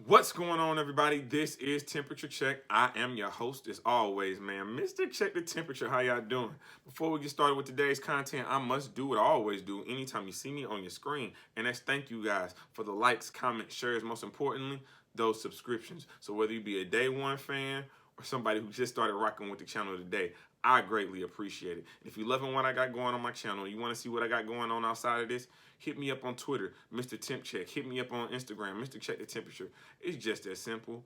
What's going on, everybody? This is Temperature Check. I am your host, as always, man. Mr. Check the Temperature. How y'all doing? Before we get started with today's content, I must do what I always do anytime you see me on your screen, and that's thank you guys for the likes, comments, shares, most importantly, those subscriptions. So whether you be a day one fan or somebody who just started rocking with the channel today, I greatly appreciate it. If you're loving what I got going on my channel, you want to see what I got going on outside of this, hit me up on Twitter, Mr. Temp Check. Hit me up on Instagram, Mr. Check the Temperature. It's just that simple.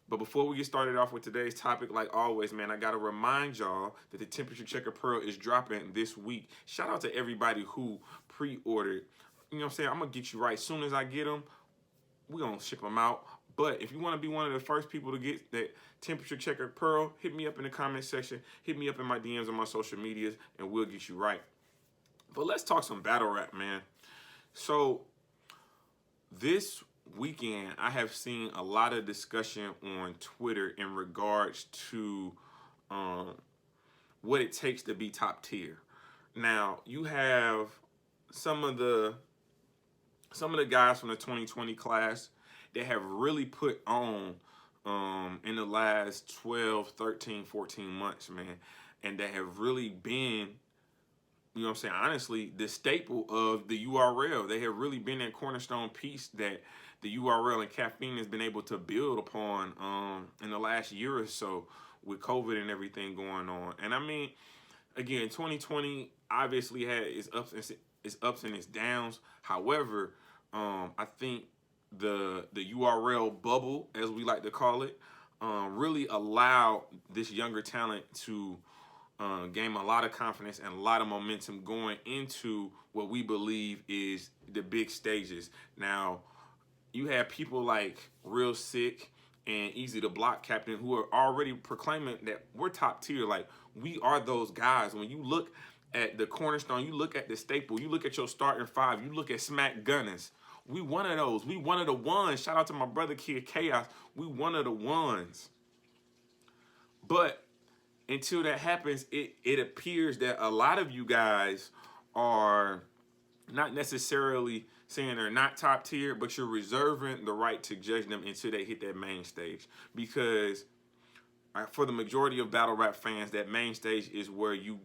But before we get started off with today's topic, like always, man, I got to remind y'all that the Temperature Checker Pearl is dropping this week. Shout out to everybody who pre-ordered. You know what I'm saying? I'm going to get you right. As soon as I get them, we're going to ship them out. But if you want to be one of the first people to get that Temperature Checker Pearl, hit me up in the comment section. Hit me up in my DMs on my social medias, and we'll get you right. But let's talk some battle rap, man. So this weekend, I have seen a lot of discussion on Twitter in regards to what it takes to be top tier. Now, you have some of the guys from the 2020 class that have really put on in the last 12, 13, 14 months, man, and that have really been, you know what I'm saying, honestly, the staple of the URL. They have really been that cornerstone piece that the URL and caffeine has been able to build upon in the last year or so with COVID and everything going on. And I mean, again, 2020 obviously had its ups and its downs. However, I think the URL bubble, as we like to call it, really allowed this younger talent to gain a lot of confidence and a lot of momentum going into what we believe is the big stages. Now, you have people like Real Sick and EasyBlock Captain who are already proclaiming that we're top tier. Like, we are those guys. When you look at the cornerstone, you look at the staple, you look at your starting five, you look at Smack Gunners. We one of those. We one of the ones. Shout out to my brother Kid Chaos. We one of the ones. But until that happens, it appears that a lot of you guys are not necessarily saying they're not top tier, but you're reserving the right to judge them until they hit that main stage. Because for the majority of battle rap fans, that main stage is where you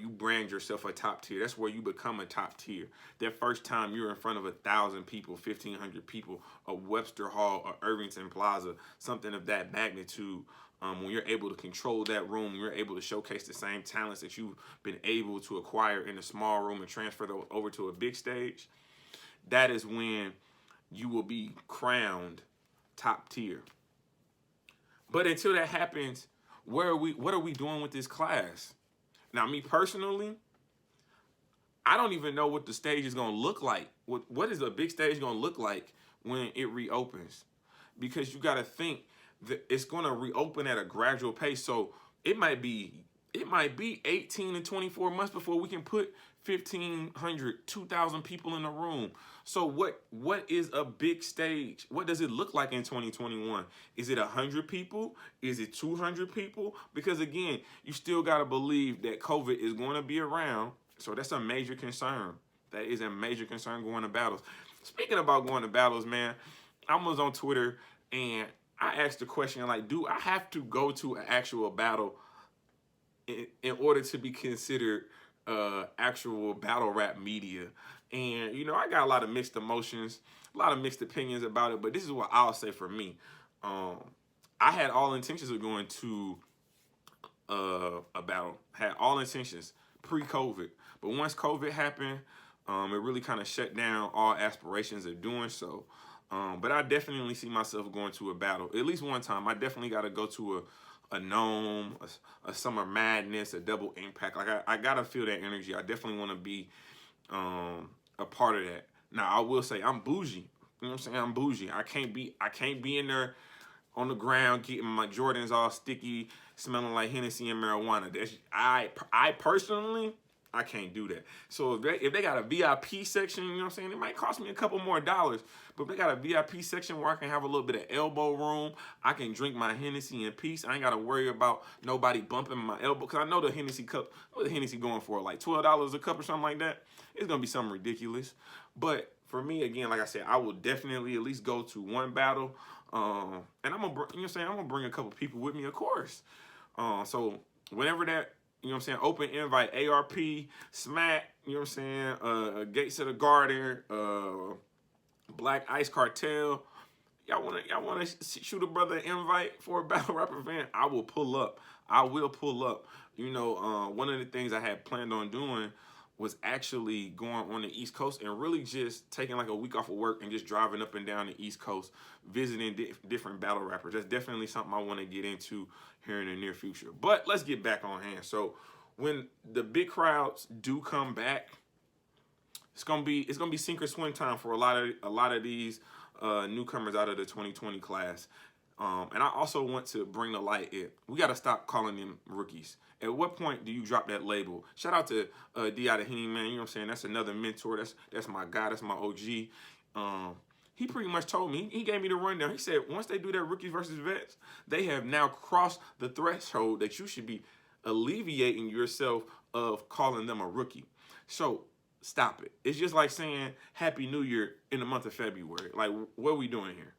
brand yourself a top tier. That's where you become a top tier. That first time you're in front of 1,000 people, 1,500 people, a Webster Hall, or Irvington Plaza, something of that magnitude. When you're able to control that room, you're able to showcase the same talents that you've been able to acquire in a small room and transfer those over to a big stage. That is when you will be crowned top tier. But until that happens, what are we doing with this class? Now, me personally, I don't even know what the stage is going to look like. What is a big stage going to look like when it reopens? Because you got to think that it's going to reopen at a gradual pace. So it might be 18 to 24 months before we can put 1,500, 2,000 people in a room. So what is a big stage? What does it look like in 2021? Is it 100 people? Is it 200 people? Because again, you still got to believe that COVID is going to be around. So that's a major concern. That is a major concern going to battles. Speaking about going to battles, man, I was on Twitter and I asked the question, like, do I have to go to an actual battle in order to be considered actual battle rap media? And, you know, I got a lot of mixed emotions, a lot of mixed opinions about it, but this is what I'll say for me. I had all intentions of going to a battle, had all intentions pre-COVID. But once COVID happened, it really kind of shut down all aspirations of doing so. But I definitely see myself going to a battle at least one time. I definitely got to go to a Gnome, a Summer Madness, a Double Impact. Like I got to feel that energy. I definitely want to be a part of that. Now I will say I'm bougie. You know what I'm saying? I'm bougie. I can't be in there on the ground getting my Jordans all sticky, smelling like Hennessy and marijuana. I personally, I can't do that. So if they got a VIP section, you know what I'm saying, it might cost me a couple more dollars. But if they got a VIP section where I can have a little bit of elbow room, I can drink my Hennessy in peace. I ain't got to worry about nobody bumping my elbow. Because I know the Hennessy cup, what the Hennessy going for? Like $12 a cup or something like that? It's going to be something ridiculous. But for me, again, like I said, I will definitely at least go to one battle. And I'm gonna, you know what I'm saying, I'm gonna bring a couple people with me, of course. So whenever that, you know what I'm saying, open invite, ARP, Smack, you know what I'm saying, Gates of the Garden, Black Ice Cartel, y'all wanna shoot a brother an invite for a battle rap event, I will pull up. I will pull up. You know, one of the things I had planned on doing was actually going on the East Coast and really just taking like a week off of work and just driving up and down the East Coast, visiting different battle rappers. That's definitely something I want to get into here in the near future. But let's get back on hand. So when the big crowds do come back, it's gonna be sink or swim time for a lot of these newcomers out of the 2020 class. And I also want to bring to light we got to stop calling them rookies. At what point do you drop that label? Shout out to D. Adahini, man. You know what I'm saying? That's another mentor. That's my guy. That's my OG. He pretty much told me, he gave me the rundown. He said, once they do their rookies versus vets, they have now crossed the threshold that you should be alleviating yourself of calling them a rookie. So stop it. It's just like saying Happy New Year in the month of February. Like, what are we doing here?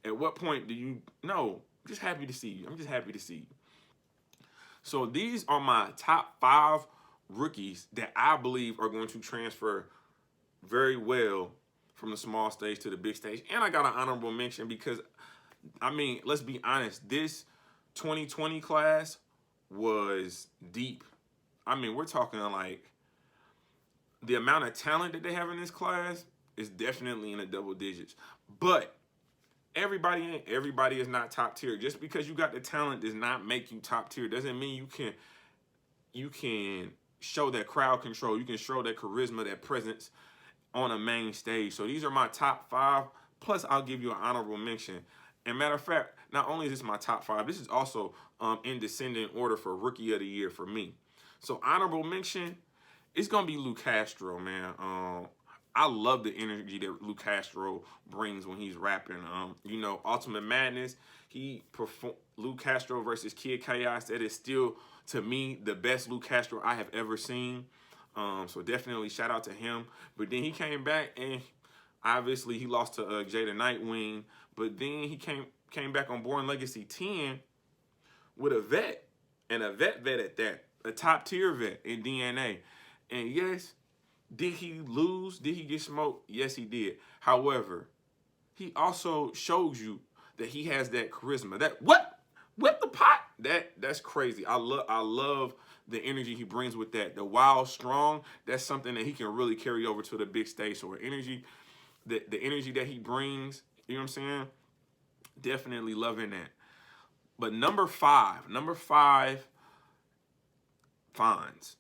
At what point do you, no, I'm just happy to see you. I'm just happy to see you. So these are my top 5 rookies that I believe are going to transfer very well from the small stage to the big stage. And I got an honorable mention because, I mean, let's be honest, this 2020 class was deep. I mean, we're talking like the amount of talent that they have in this class is definitely in the double digits. But everybody is not top tier. Just because you got the talent does not make you top tier. Doesn't mean you can show that crowd control. You can show that charisma, that presence on a main stage. So these are my top 5. Plus, I'll give you an honorable mention. And matter of fact, not only is this my top 5, this is also in descending order for Rookie of the Year for me. So honorable mention, it's gonna be Luke Castro, man. I love the energy that Luke Castro brings when he's rapping. You know, Ultimate Madness, Luke Castro versus Kid Chaos. That is still, to me, the best Luke Castro I have ever seen. So definitely shout out to him. But then he came back and obviously he lost to Jay the Nightwing. But then he came back on Born Legacy 10 with a vet, and a vet at that, a top tier vet in DNA. And yes, did he lose? Did he get smoked? Yes, he did. However, he also shows you that he has that charisma. That what? With the pot? That's crazy. I love the energy he brings with that. The wild strong, that's something that he can really carry over to the big stage. So the energy that he brings, you know what I'm saying? Definitely loving that. But number five, Fonz.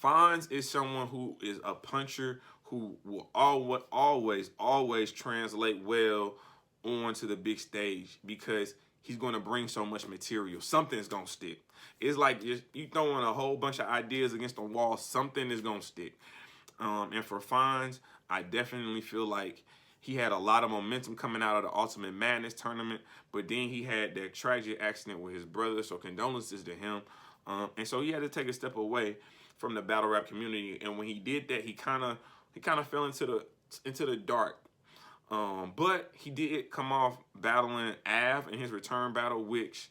Fonz is someone who is a puncher who will always translate well onto the big stage because he's going to bring so much material. Something's going to stick. It's like you throwing a whole bunch of ideas against the wall, something is going to stick. And for Fonz, I definitely feel like he had a lot of momentum coming out of the Ultimate Madness tournament, but then he had that tragic accident with his brother, so condolences to him. And so he had to take a step away from the battle rap community, and when he did that, he kind of fell into the dark. But he did come off battling Av in his return battle, which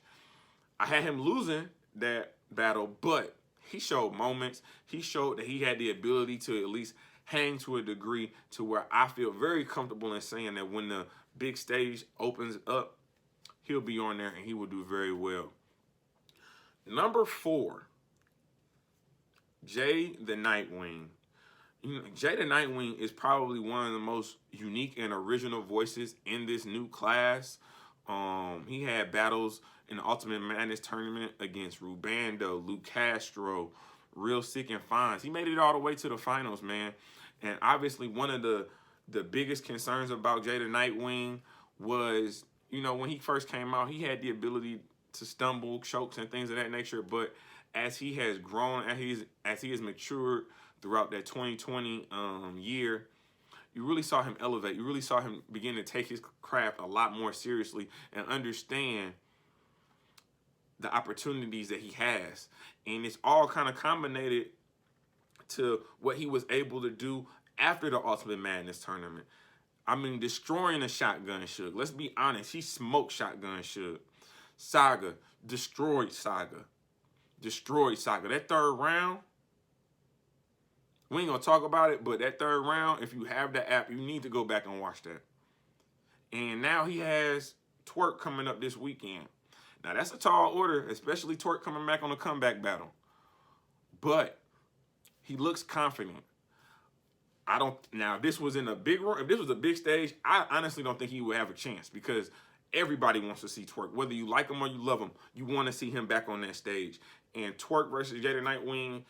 I had him losing that battle, but he showed moments. He showed that he had the ability to at least hang to a degree to where I feel very comfortable in saying that when the big stage opens up, he'll be on there and he will do very well. Number 4, Jay the Nightwing. Jay the Nightwing is probably one of the most unique and original voices in this new class. He had battles in the Ultimate Madness tournament against Rubando, Luke Castro, Real Sick, and Fonz. He made it all the way to the finals, man. And obviously one of the biggest concerns about Jay the Nightwing was, you know, when he first came out, he had the ability to stumble, chokes, and things of that nature. But as he has grown, as he has matured throughout that 2020 year, you really saw him elevate. You really saw him begin to take his craft a lot more seriously and understand the opportunities that he has. And it's all kind of combined to what he was able to do after the Ultimate Madness tournament. I mean, destroying the Shotgun Suge. Let's be honest. He smoked Shotgun Suge. Saga. Destroyed Saga. Destroyed Saga. That third round, we ain't going to talk about it, but that third round, if you have the app, you need to go back and watch that. And now he has Twerk coming up this weekend. Now, that's a tall order, especially Twerk coming back on a comeback battle. But he looks confident. Now, if this was in a big room, if this was a big stage, I honestly don't think he would have a chance because everybody wants to see Twerk. Whether you like him or you love him, you want to see him back on that stage. And Twerk versus Jada Nightwing,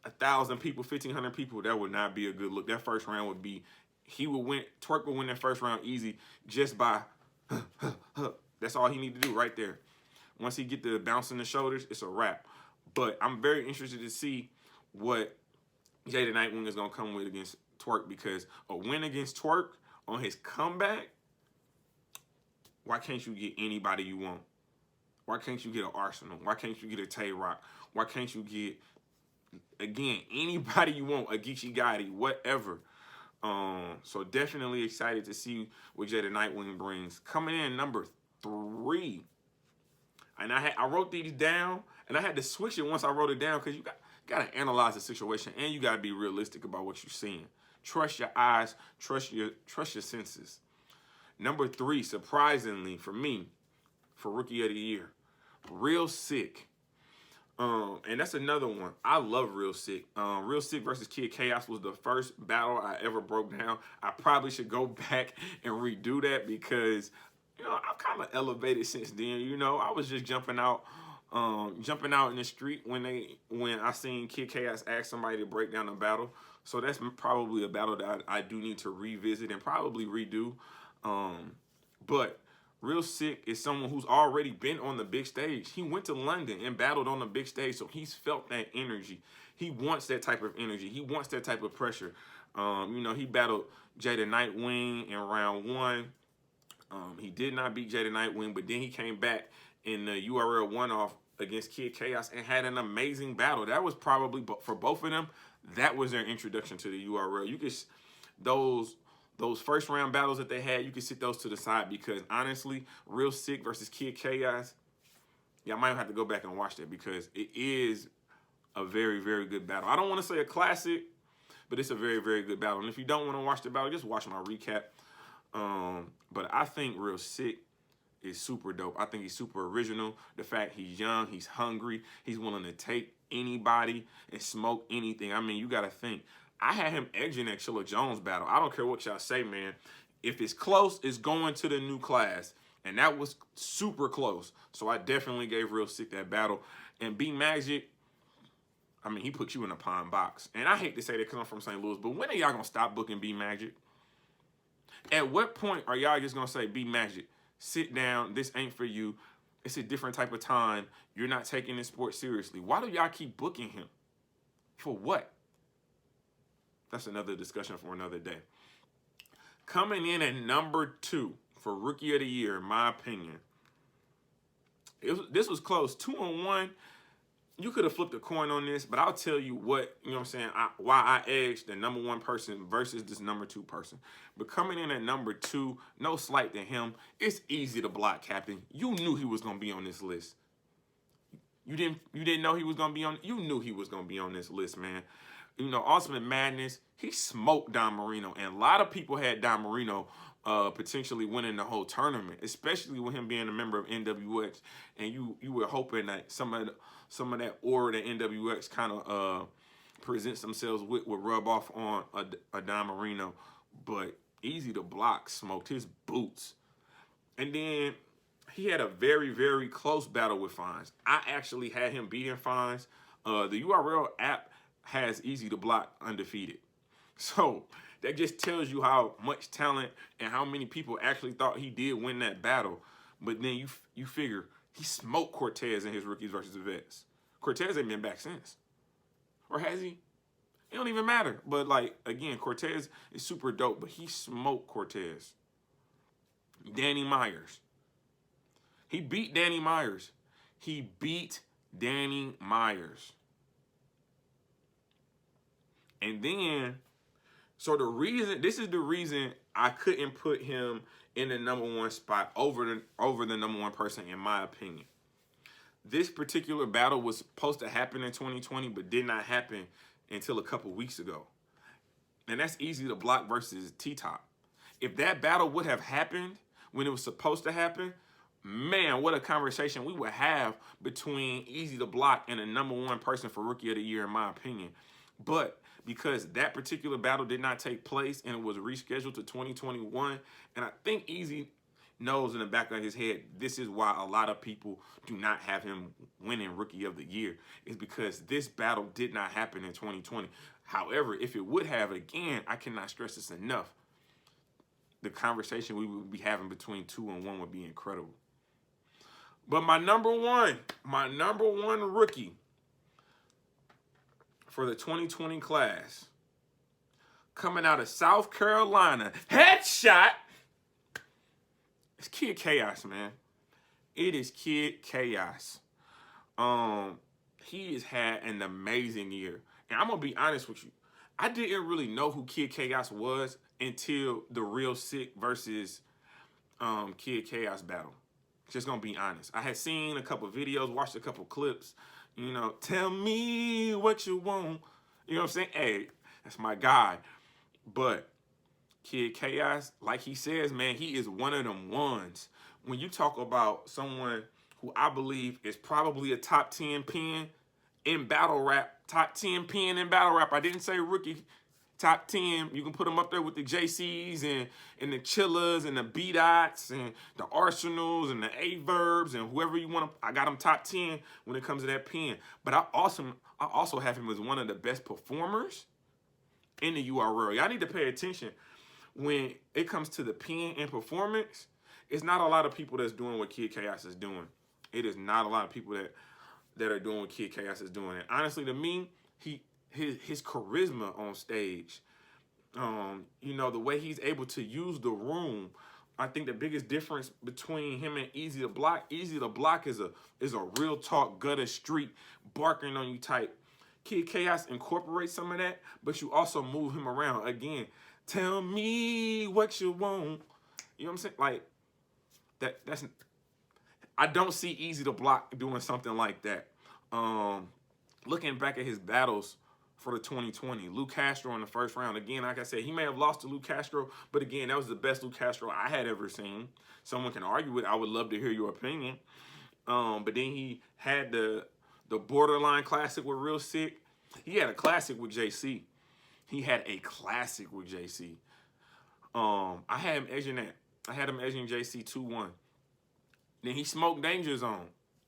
1,000 people, 1,500 people, that would not be a good look. That first round would be, Twerk would win that first round easy just by, that's all he need to do right there. Once he get the bounce in the shoulders, it's a wrap. But I'm very interested to see what Jada Nightwing is going to come with against Twerk, because a win against Twerk on his comeback, why can't you get anybody you want? Why can't you get an Arsenal? Why can't you get a Tay-Rock? Why can't you get, again, anybody you want, a Geechee Gotti, whatever. So definitely excited to see what Jada Nightwing brings. Coming in number 3. And I wrote these down, and I had to switch it once I wrote it down because you got to analyze the situation, and you got to be realistic about what you're seeing. Trust your eyes, trust your senses. Number 3, surprisingly for me, for Rookie of the Year, Real Sick. And that's another one. I love Real Sick. Real Sick versus Kid Chaos was the first battle I ever broke down. I probably should go back and redo that because, I've kind of elevated since then. I was just jumping out in the street when I seen Kid Chaos ask somebody to break down a battle. So that's probably a battle that I do need to revisit and probably redo. But Real Sick is someone who's already been on the big stage. He went to London and battled on the big stage, so he's felt that energy. He wants that type of energy. He wants that type of pressure. He battled Jada Nightwing in round 1. He did not beat Jada Nightwing, but then he came back in the URL one-off against Kid Chaos and had an amazing battle. That was probably, for both of them, that was their introduction to the URL. You could, those first round battles that they had, you can sit those to the side because honestly, Real Sick versus Kid Chaos, I might have to go back and watch that because it is a very, very good battle. I don't want to say a classic, but it's a very, very good battle. And if you don't want to watch the battle, just watch my recap. But I think Real Sick is super dope. I think he's super original. The fact he's young, he's hungry, he's willing to take anybody and smoke anything. I mean, you got to think. I had him edging that Chilla Jones battle. I don't care what y'all say, man. If it's close, it's going to the new class. And that was super close. So I definitely gave Real Sick that battle. And B Magic, I mean, he put you in a pine box. And I hate to say that because I'm from St. Louis, but when are y'all going to stop booking B Magic? At what point are y'all just going to say, B Magic, sit down, this ain't for you. It's a different type of time. You're not taking this sport seriously. Why do y'all keep booking him? For what? That's another discussion for another day. Coming in at number 2 for Rookie of the Year, in my opinion. This was close. 2-1. You could have flipped a coin on this, but I'll tell you what, you know what I'm saying, why I edged the number 1 person versus this number 2 person. But coming in at number 2, no slight to him, it's EasyBlock, Captain. You knew he was going to be on this list. You didn't know he was going to be on, you knew he was going to be on this list, man. Ultimate Madness, he smoked Don Marino, and a lot of people had Don Marino potentially winning the whole tournament, especially with him being a member of NWX, and you were hoping that some of that aura that NWX kind of presents themselves with would rub off on a Don Marino, but EasyBlock smoked his boots. And then he had a very, very close battle with Fines. I actually had him beating Fines. The URL app has EasyBlock undefeated. So that just tells you how much talent and how many people actually thought he did win that battle. But then you figure he smoked Cortez in his Rookies versus Vets. Cortez ain't been back since. Or has he? It don't even matter. But, again, Cortez is super dope, but he smoked Cortez. Danny Myers. He beat Danny Myers. He beat Danny Myers. And then So this is the reason I couldn't put him in the #1 spot over the #1 person, in my opinion. This particular battle was supposed to happen in 2020, but did not happen until a couple weeks ago. And that's EasyBlock versus T-Top. If that battle would have happened when it was supposed to happen, man, what a conversation we would have between EasyBlock and the #1 person for Rookie of the Year, in my opinion. But because that particular battle did not take place and it was rescheduled to 2021, and I think Easy knows in the back of his head, this is why a lot of people do not have him winning Rookie of the Year, is because this battle did not happen in 2020. However, if it would have, again, I cannot stress this enough, the conversation we would be having between 2 and 1 would be incredible. But my number one rookie for the 2020 class, coming out of South Carolina, headshot, it's Kid Chaos, man. It is Kid Chaos. He has had an amazing year. And I'm going to be honest with you. I didn't really know who Kid Chaos was until the Real Sick versus Kid Chaos battle. Just going to be honest. I had seen a couple videos, watched a couple clips. You know, tell me what you want. You know what I'm saying? Hey, that's my guy. But Kid Chaos, like he says, man, he is one of them ones. When you talk about someone who I believe is probably a top 10 pen in battle rap, top 10 pen in battle rap. I didn't say rookie, top 10. You can put him up there with the JCs and the Chillers and the B-Dots and the Arsenals and the A-Verbs and whoever you want to. I got him top 10 when it comes to that pen. But I also have him as one of the best performers in the URL. Y'all need to pay attention. When it comes to the pen and performance, it's not a lot of people that's doing what Kid Chaos is doing. It is not a lot of people that are doing what Kid Chaos is doing. And honestly, to me, his charisma on stage, you know, the way he's able to use the room. I think the biggest difference between him and EasyBlock is a real talk, gutter street, barking on you type. Kid Chaos incorporates some of that, but you also move him around. Again, tell me what you want. You know what I'm saying? Like, that's I don't see EasyBlock doing something like that. Looking back at his battles for the 2020, Lou Castro in the first round. Again, like I said, he may have lost to Lou Castro, but again, that was the best Lou Castro I had ever seen. Someone can argue with it. I would love to hear your opinion. But then he had the borderline classic with Real Sick. He had a classic with JC. I had him edging that. I had him edging JC 2-1. Then he smoked Danger Zone,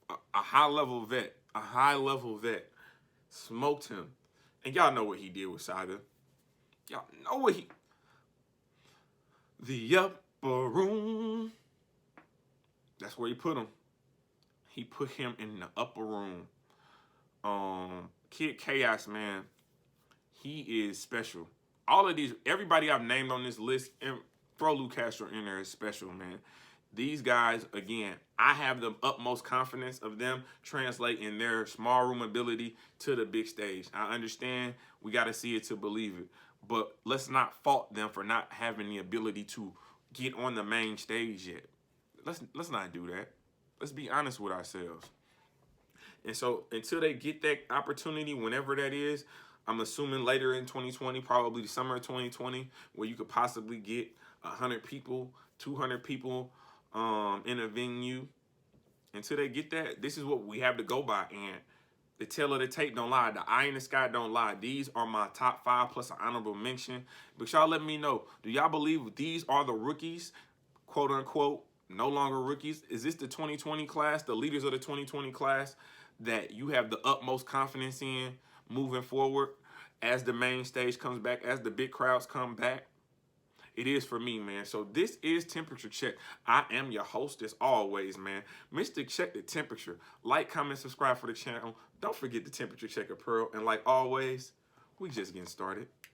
a high-level vet. Smoked him. And y'all know what he did with Saga. Y'all know what the upper room. That's where he put him. He put him in the upper room. Kid Chaos, man, he is special. All of these, everybody I've named on this list, and throw Lou Castro in there, is special, man. These guys, again, I have the utmost confidence of them translating their small room ability to the big stage. I understand we got to see it to believe it, but let's not fault them for not having the ability to get on the main stage yet. Let's not do that. Let's be honest with ourselves. And so until they get that opportunity, whenever that is, I'm assuming later in 2020, probably the summer of 2020, where you could possibly get 100 people, 200 people in a venue. Until they get that, this is what we have to go by. And the tail of the tape don't lie. The eye in the sky don't lie. These are my top 5 plus an honorable mention. But y'all let me know, do y'all believe these are the rookies, quote unquote, no longer rookies? Is this the 2020 class, the leaders of the 2020 class that you have the utmost confidence in moving forward as the main stage comes back, as the big crowds come back? It is for me, man. So this is Temperature Check. I am your host as always, man. Mr. Check the Temperature. Like, comment, subscribe for the channel. Don't forget the Temperature Check of Pearl. And like always, we just getting started.